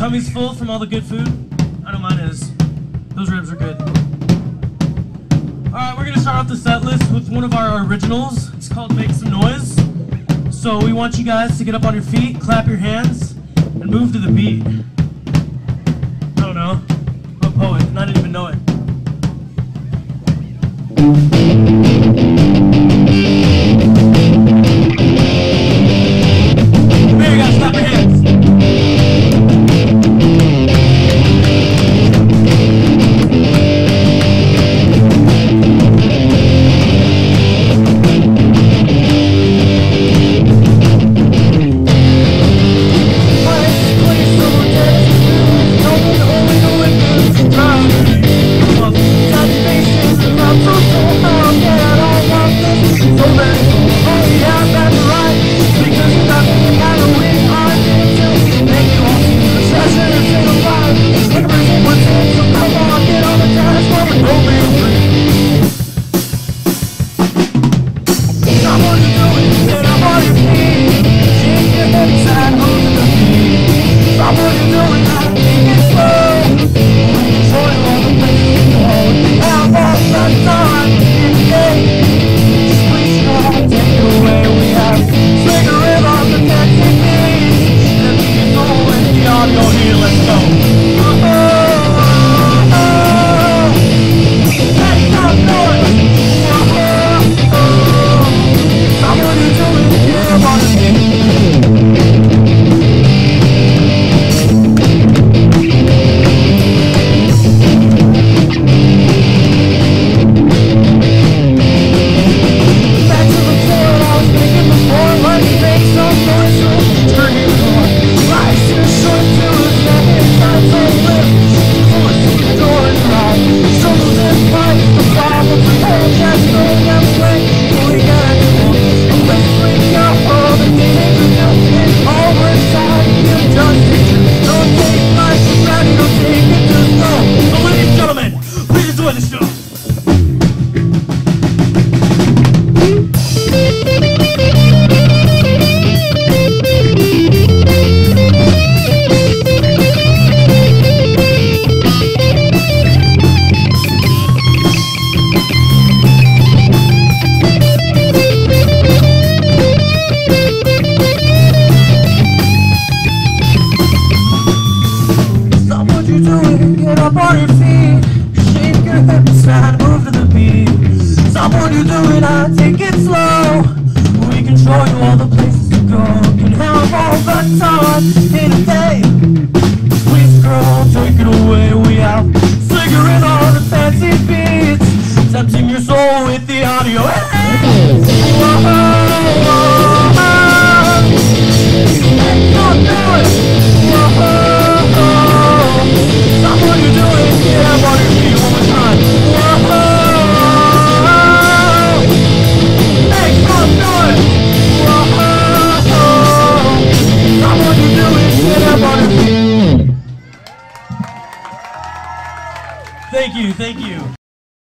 tummy's full from all the good food? I know mine is. Those ribs are good. Alright, we're gonna start off the set list with one of our originals. It's called Make Some Noise. So we want you guys to get up on your feet, clap your hands, and move to the beat. I don't know. I'm a poet, and I didn't even know it. There you guys, clap your hands. Take it away, we have cigarette on the fancy beats. Tempting